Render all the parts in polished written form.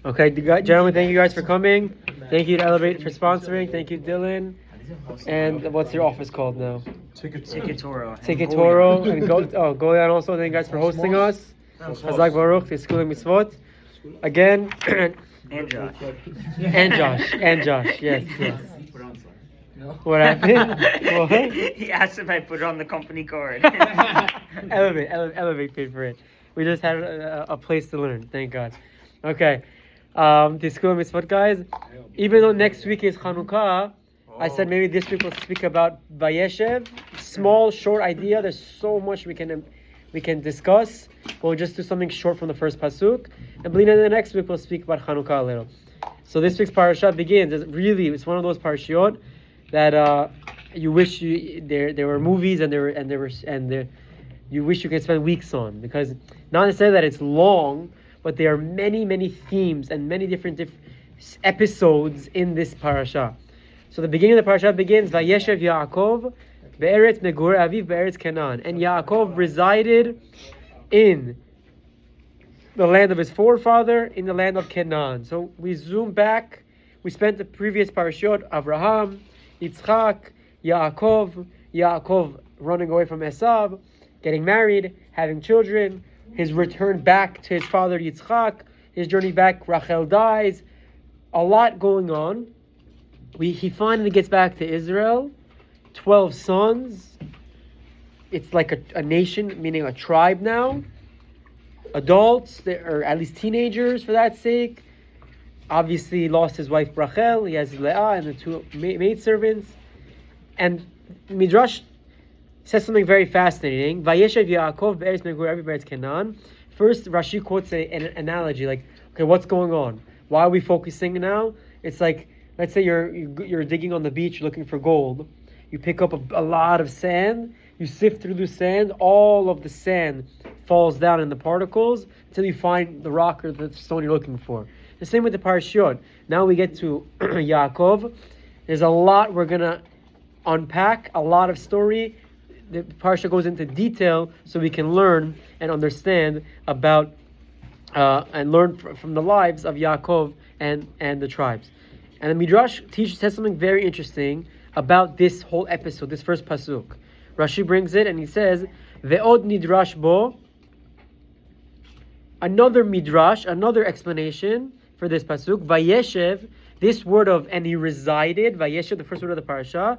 Okay, gentlemen, thank you guys for coming. Thank you to Elevate for sponsoring. Thank you, Dylan. And what's your office called now? Torah. Torah. And Golan also. Thank you guys for hosting us. Hazak Baruch, the School of Mitzvot. Again. And Josh. And Josh. Yes. What happened? What? He asked if I put it on the company card. Elevate paid for it. We just had a place to learn. Thank God. Okay. The School of Mitzvot guys. Even though next week is Chanukah, I said maybe this week we'll speak about Vayeshev. Small, short idea. There's so much we can discuss. We'll just do something short from the first pasuk, and believe in the next week we'll speak about Chanukah a little. So this week's parasha begins. It's one of those parashiot that you wish there were movies and you wish you could spend weeks on, because not necessarily that it's long, but there are many themes and many different episodes in this parasha. So the beginning of the parasha begins, Vayeshev Yaakov be'eretz megur aviv be'eretz Canaan. And Yaakov resided in the land of his forefather, in the land of Canaan. So we zoom back. We spent the previous parashot, Avraham, Yitzchak, Yaakov running away from Esav, getting married, having children, his return back to his father Yitzchak, his journey back, Rachel dies, a lot going on. He finally gets back to Israel, 12 sons. It's like a nation, meaning a tribe now. Adults, or at least teenagers for that sake. Obviously, he lost his wife Rachel. He has Leah and the two maidservants. And Midrash says something very fascinating. Vayeshev Yaakov be'eretz megur aviv be'eretz Canaan. First, Rashi quotes an analogy like, okay, what's going on? Why are we focusing now? It's like, let's say you're digging on the beach looking for gold. You pick up a lot of sand. You sift through the sand. All of the sand falls down in the particles until you find the rock or the stone you're looking for. The same with the parashiyot. Now we get to Yaakov. There's a lot we're going to unpack, a lot of story. The parasha goes into detail so we can learn and understand about and learn from the lives of Yaakov and the tribes. And the Midrash says something very interesting about this whole episode, this first pasuk. Rashi brings it and he says, Ve'od nidrash bo. Another midrash, another explanation for this pasuk. Vayeshev, this word of, and he resided, Vayeshev, the first word of the parasha,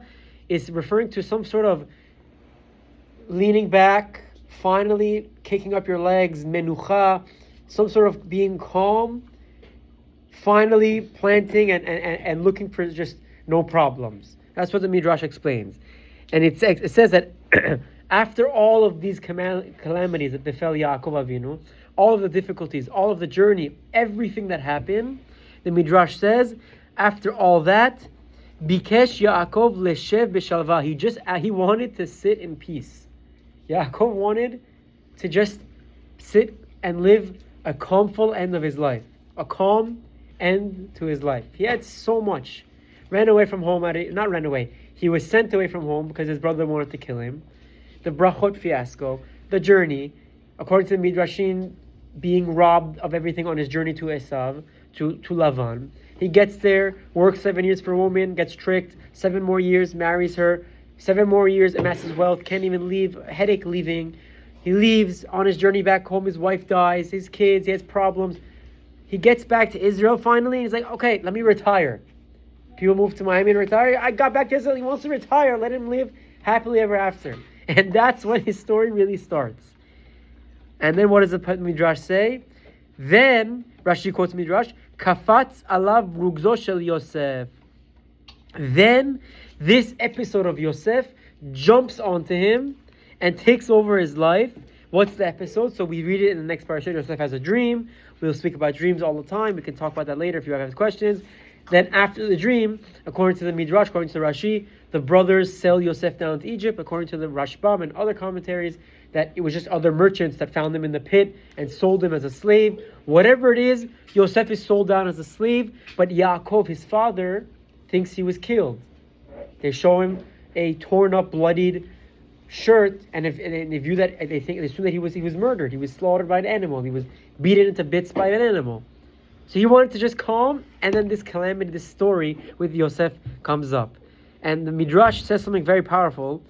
is referring to some sort of leaning back, finally kicking up your legs, menucha, some sort of being calm, finally planting and looking for just no problems. That's what the Midrash explains. And it says that after all of these calamities that befell Yaakov Avinu, all of the difficulties, all of the journey, everything that happened, the Midrash says, after all that, Bikesh Yaakov leshev b'shalva. He wanted to sit in peace. Yaakov wanted to just sit and live a calmful end of his life. A calm end to his life. He had so much. Ran away from home. Not ran away. He was sent away from home because his brother wanted to kill him. The brachot fiasco. The journey. According to the Midrashim, being robbed of everything on his journey to Esav, to Lavan. He gets there, works 7 years for a woman, gets tricked, 7 more years, marries her, 7 more years, amasses wealth, can't even leave, headache leaving. He leaves on his journey back home, his wife dies, his kids, he has problems. He gets back to Israel finally, and he's like, okay, let me retire. People move to Miami and retire. I got back to Israel, he wants to retire, let him live happily ever after. And that's when his story really starts. And then what does the Midrash say? Then, Rashi quotes Midrash, Kafatz alav rugzo shel Yosef. Then, this episode of Yosef jumps onto him and takes over his life. What's the episode? So we read it in the next parasha. Yosef has a dream. We'll speak about dreams all the time. We can talk about that later if you have questions. Then after the dream, according to the Midrash, according to Rashi, the brothers sell Yosef down to Egypt. According to the Rashbam and other commentaries, that it was just other merchants that found him in the pit and sold him as a slave. Whatever it is, Yosef is sold down as a slave, but Yaakov, his father, thinks he was killed. They show him a torn up, bloodied shirt, and they view that, they assume that he was murdered. He was slaughtered by an animal. He was beaten into bits by an animal. So he wanted to just calm, and then this calamity, this story with Yosef comes up. And the Midrash says something very powerful.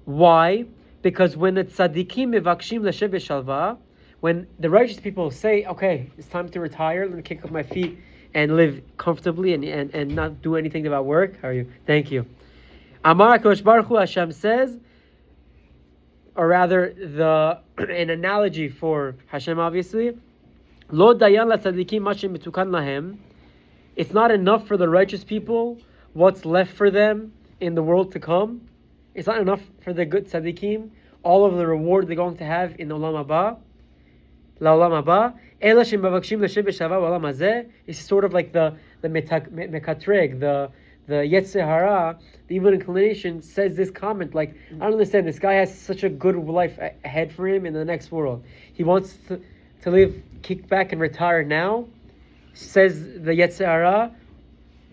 Why? Because when the tzaddikim mevakshim l'shev b'shalva, when the righteous people say, okay, it's time to retire, let me kick up my feet and live comfortably and not do anything about work. How are you? Thank you. Amar HaKadosh Baruch Hu, Hashem says, or rather, an analogy for Hashem, obviously, Lo dayan la tzaddikim mashim mitukan lahem. It's not enough for the righteous people what's left for them in the world to come. It's not enough for the good tzaddikim, all of the reward they're going to have in the Olam Haba. La'olam Haba. Ela shem mavakshim l'shev b'shava b'olam hazeh. It's sort of like the mekatreg, the Yetzer Hara, the evil inclination, says this comment like, I don't understand, this guy has such a good life ahead for him in the next world. He wants to live, kick back and retire now, says the Yetzer Hara,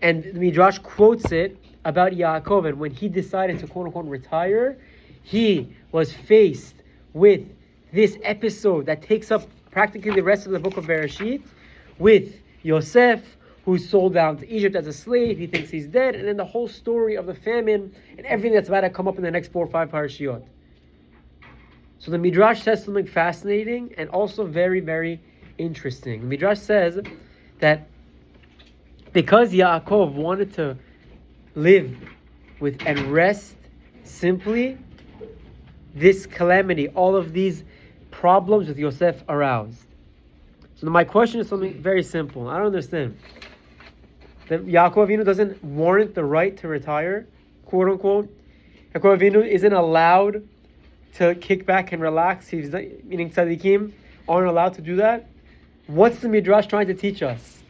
and the Midrash quotes it about Yaakov, and when he decided to quote-unquote retire, he was faced with this episode that takes up practically the rest of the book of Bereshit, with Yosef, who's sold down to Egypt as a slave. He thinks he's dead, and then the whole story of the famine and everything that's about to come up in the next 4 or 5 parashiot. So the Midrash says something fascinating and also very, very interesting. The Midrash says that because Yaakov wanted to live with and rest simply, this calamity, all of these problems with Yosef aroused. So my question is something very simple. I don't understand. That Yaakov Avinu doesn't warrant the right to retire, quote unquote. Yaakov Avinu isn't allowed to kick back and relax. He's not, meaning tzaddikim aren't allowed to do that. What's the Midrash trying to teach us?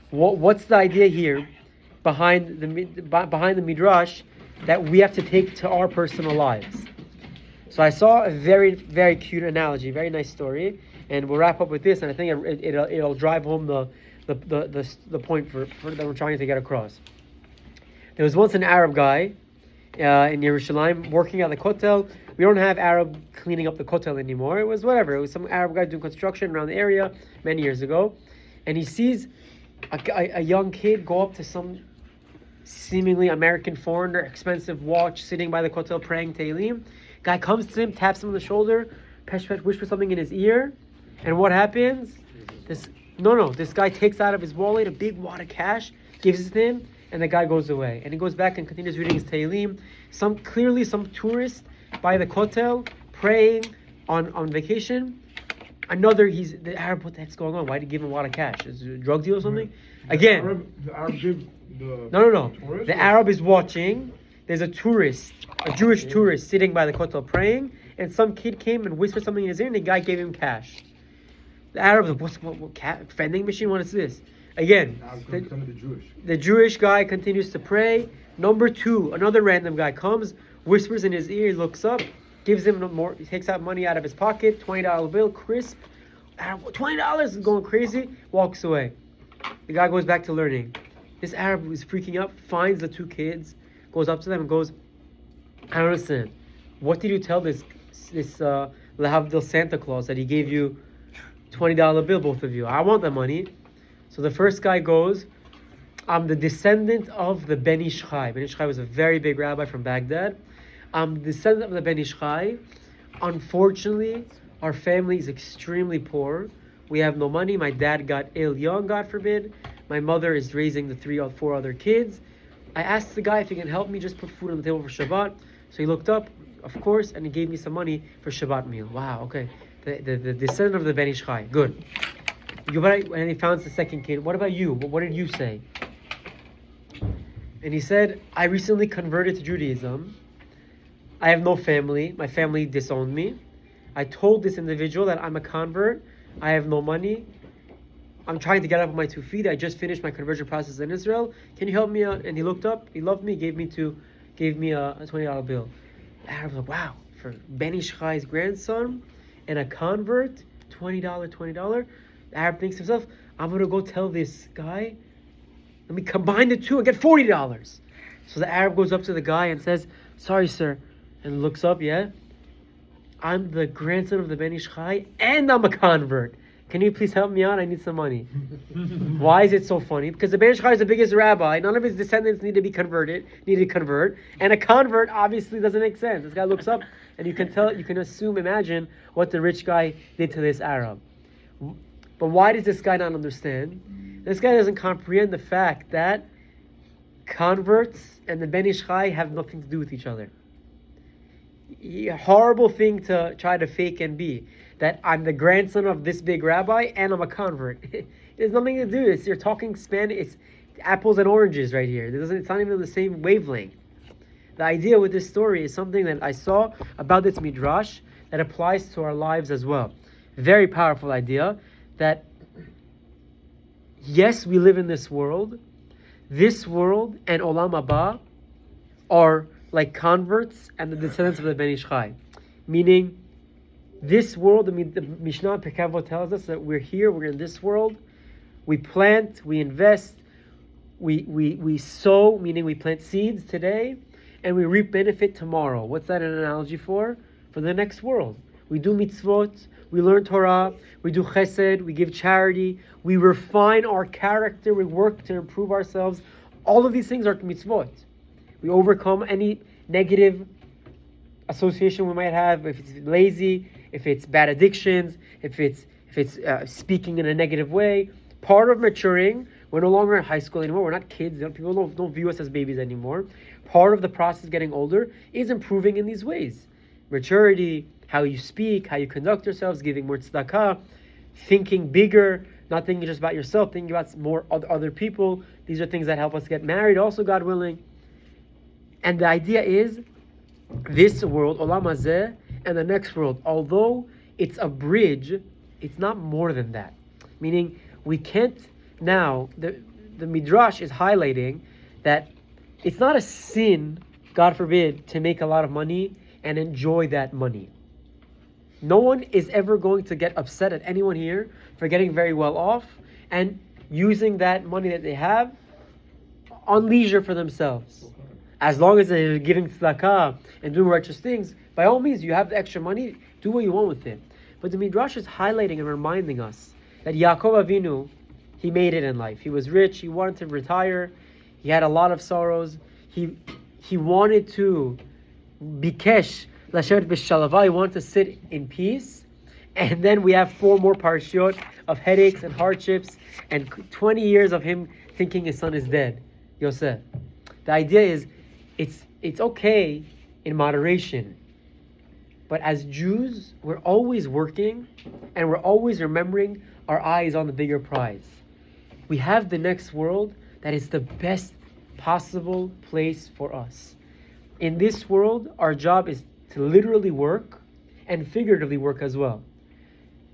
What's the idea here behind the Midrash that we have to take to our personal lives? So I saw a very, very cute analogy, very nice story, and we'll wrap up with this. And I think it'll drive home the point for that we're trying to get across. There was once an Arab guy in Yerushalayim working at the Kotel. We don't have Arab cleaning up the Kotel anymore. It was whatever. It was some Arab guy doing construction around the area many years ago, and he sees a young kid go up to some seemingly American foreigner, expensive watch, sitting by the Kotel praying Tehillim. Guy comes to him, taps him on the shoulder, whispers something in his ear, and what happens? This guy takes out of his wallet a big wad of cash, gives it to him, and the guy goes away. And he goes back and continues reading his Tehillim. Some tourist by the Kotel praying on vacation. The Arab, what the heck's going on? Why did he give him a lot of cash? Is it a drug deal or something? Again. The Arab gave the... No. The Arab is watching. There's a Jewish tourist sitting by the Kotel praying, and some kid came and whispered something in his ear, and the guy gave him cash. The Arab was like, what vending machine? What is this? Again, the Jewish guy continues to pray. Number 2, another random guy comes, whispers in his ear, looks up, gives him more. He takes out money out of his pocket, $20 bill, crisp. $20 is going crazy. Walks away. The guy goes back to learning. This Arab is freaking out. Finds the 2 kids, goes up to them and goes, I don't understand. What did you tell this Lahavdil Santa Claus that he gave you $20 bill, both of you? I want the money. So the first guy goes, I'm the descendant of the Ben Ish Chai. Ben Ish Chai was a very big rabbi from Baghdad. I'm the descendant of the Ben Ish Chai. Unfortunately, our family is extremely poor. We have no money. My dad got ill young, God forbid. My mother is raising the 3 or 4 other kids. I asked the guy if he can help me just put food on the table for Shabbat. So he looked up, of course, and he gave me some money for Shabbat meal. Wow, okay. The descendant of the Ben Ish Chai. Good. And he found the second kid. What about you? What did you say? And he said, I recently converted to Judaism. I have no family. My family disowned me. I told this individual that I'm a convert. I have no money. I'm trying to get up on my 2 feet. I just finished my conversion process in Israel. Can you help me out? And he looked up. He loved me. Gave me a $20 bill. The Arab was like, wow, for Ben Ish Chai's grandson and a convert, $20. The Arab thinks to himself, I'm going to go tell this guy, let me combine the 2 and get $40. So the Arab goes up to the guy and says, sorry, sir. And looks up, yeah? I'm the grandson of the Ben Ish Chai and I'm a convert. can you please help me out? I need some money. Why is it so funny? Because the Ben Ish Chai is the biggest rabbi. None of his descendants need to convert. And a convert obviously doesn't make sense. This guy looks up and you can imagine what the rich guy did to this Arab. But why does this guy not understand? This guy doesn't comprehend the fact that converts and the Ben Ish Chai have nothing to do with each other. Horrible thing to try to fake and be. That I'm the grandson of this big rabbi and I'm a convert. It has nothing to do. You're talking Spanish. It's apples and oranges right here. It's not even the same wavelength. The idea with this story is something that I saw about this midrash that applies to our lives as well. Very powerful idea that yes, we live in this world. This world and Olam Haba are like converts and the descendants of the Ben Ish Chai. Meaning, this world, the Mishnah Pirkei Avot tells us that we're here, we're in this world. We plant, we invest, we sow, meaning we plant seeds today, and we reap benefit tomorrow. What's that an analogy for? For the next world. We do mitzvot, we learn Torah, we do chesed, we give charity, we refine our character, we work to improve ourselves. All of these things are mitzvot. We overcome any negative association we might have, if it's lazy, if it's bad addictions, if it's speaking in a negative way. Part of maturing, we're no longer in high school anymore, we're not kids, people don't view us as babies anymore. Part of the process of getting older is improving in these ways. Maturity, how you speak, how you conduct yourselves, giving more tzedakah, thinking bigger, not thinking just about yourself, thinking about more other people. These are things that help us get married also, God willing. And the idea is, this world, Olam Hazeh, and the next world, although it's a bridge, it's not more than that. Meaning, we can't now, the Midrash is highlighting that it's not a sin, God forbid, to make a lot of money and enjoy that money. No one is ever going to get upset at anyone here for getting very well off and using that money that they have on leisure for themselves. As long as they're giving tzedakah and doing righteous things, by all means, you have the extra money, do what you want with it. But the Midrash is highlighting and reminding us that Yaakov Avinu, he made it in life. He was rich, he wanted to retire, he had a lot of sorrows, he wanted to bikesh lashet b'shalavah, he wanted to sit in peace. And then we have 4 more parashiyot of headaches and hardships and 20 years of him thinking his son is dead, Yosef. The idea is, it's okay in moderation. But as Jews, we're always working and we're always remembering our eyes on the bigger prize. We have the next world that is the best possible place for us. In this world, our job is to literally work and figuratively work as well.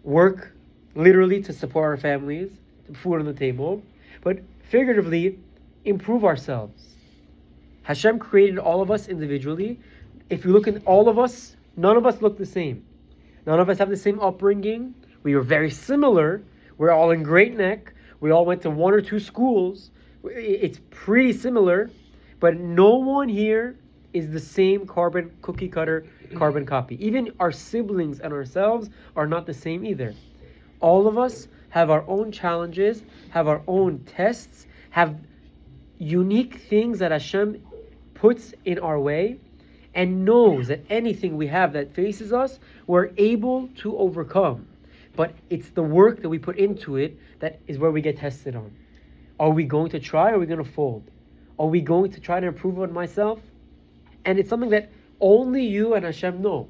Work literally to support our families, to put food on the table, but figuratively improve ourselves. Hashem created all of us individually. If you look at all of us, none of us look the same. None of us have the same upbringing. We were very similar. We're all in Great Neck. We all went to 1 or 2 schools. It's pretty similar, but no one here is the same cookie cutter carbon copy. Even our siblings and ourselves are not the same either. All of us have our own challenges, have our own tests, have unique things that Hashem puts in our way, and knows that anything we have that faces us, we're able to overcome. But it's the work that we put into it that is where we get tested on. Are we going to try or are we going to fold? Are we going to try to improve on myself? And it's something that only you and Hashem know.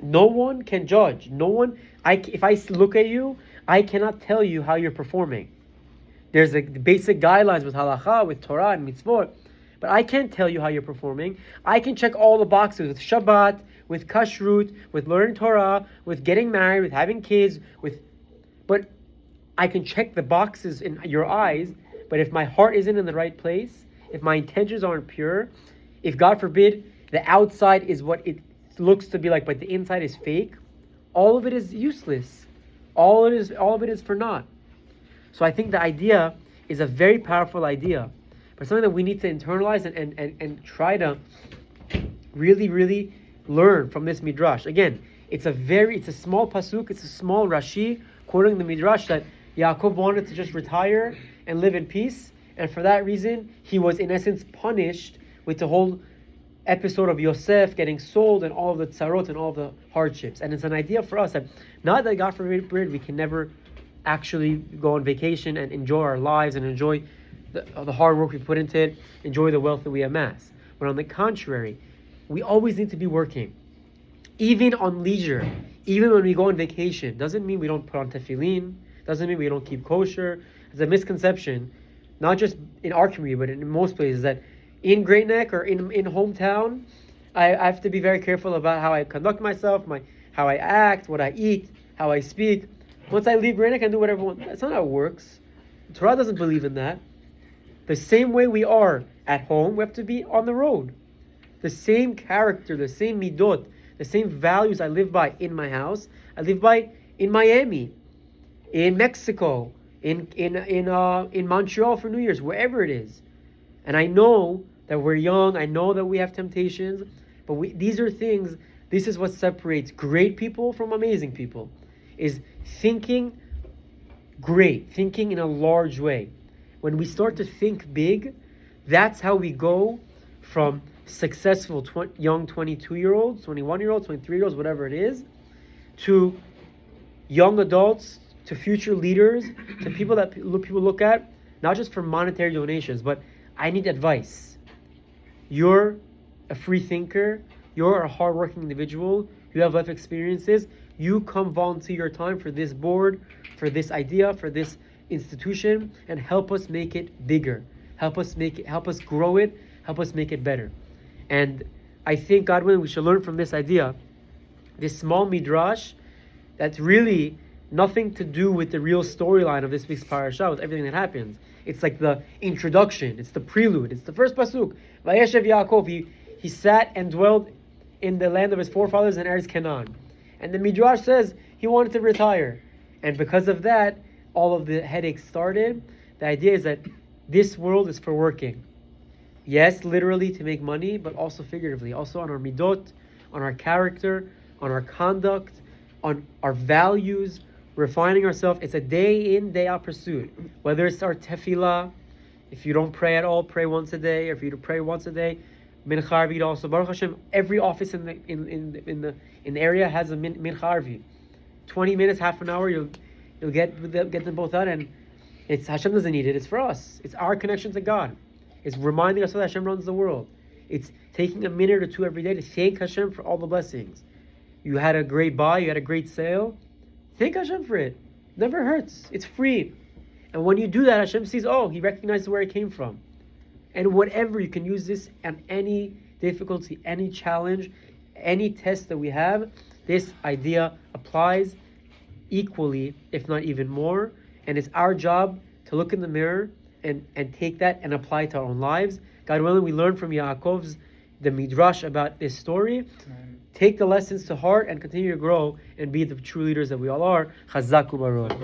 No one can judge. If I look at you, I cannot tell you how you're performing. There's the basic guidelines with halacha, with Torah and mitzvot, but I can't tell you how you're performing. I can check all the boxes with Shabbat, with kashrut, with learning Torah, with getting married, with having kids, but I can check the boxes in your eyes, but if my heart isn't in the right place, if my intentions aren't pure, if God forbid the outside is what it looks to be like, but the inside is fake, all of it is useless. All of it is for naught. So I think the idea is a very powerful idea, but something that we need to internalize and try to really, really learn from this midrash. Again, it's a small pasuk, it's a small Rashi, quoting the Midrash that Yaakov wanted to just retire and live in peace, and for that reason, he was in essence punished with the whole episode of Yosef getting sold and all of the tzarot and all the hardships. And it's an idea for us that not that God forbid we can never actually go on vacation and enjoy our lives and enjoy the hard work we put into it, enjoy the wealth that we amass. But on the contrary, we always need to be working. Even on leisure, even when we go on vacation, doesn't mean we don't put on tefillin, doesn't mean we don't keep kosher. It's a misconception, not just in our community, but in most places, that in Great Neck or in hometown, I have to be very careful about how I conduct myself, how I act, what I eat, how I speak. Once I leave Great Neck, I can do whatever I want. That's not how it works. Torah doesn't believe in that. The same way we are at home, we have to be on the road. The same character, the same midot, the same values I live by in my house, I live by in Miami, in Mexico, in Montreal for New Year's, wherever it is. And I know that we're young, I know that we have temptations, but these are things, this is what separates great people from amazing people, is thinking great, thinking in a large way. When we start to think big, that's how we go from successful young 22-year-olds, 21-year-olds, 23-year-olds, whatever it is, to young adults, to future leaders, to people that people look at, not just for monetary donations, but I need advice. You're a free thinker, you're a hardworking individual, you have life experiences, you come volunteer your time for this board, for this idea, for this institution, and help us make it bigger. Help us grow it, help us make it better. And I think, God willing, we should learn from this idea, this small midrash, that's really nothing to do with the real storyline of this week's parasha, with everything that happens. It's like the introduction, it's the prelude, it's the first pasuk. Vayeshev Yaakov, he sat and dwelled in the land of his forefathers in Eretz Canaan. And the midrash says he wanted to retire. And because of that, all of the headaches started. The idea is that this world is for working. Yes, literally to make money, but also figuratively, also on our midot, on our character, on our conduct, on our values, refining ourselves. It's a day in, day out pursuit. Whether it's our tefillah, if you don't pray at all, pray once a day, or if you pray once a day, mincha arvit also. Baruch Hashem, every office in the area has a mincha arvit. 20 minutes, half an hour, you'll get them both out, and it's Hashem doesn't need it. It's for us. It's our connection to God. It's reminding us that Hashem runs the world. It's taking a minute or two every day to thank Hashem for all the blessings. You had a great buy, you had a great sale. Thank Hashem for it. Never hurts. It's free. And when you do that, Hashem sees, he recognizes where it came from. And whatever, you can use this on any difficulty, any challenge, any test that we have. This idea applies equally, if not even more. And it's our job to look in the mirror and take that and apply it to our own lives. God willing, we learn from Yaakov's, the midrash about this story. Take the lessons to heart and continue to grow and be the true leaders that we all are. Chazak u'baruch.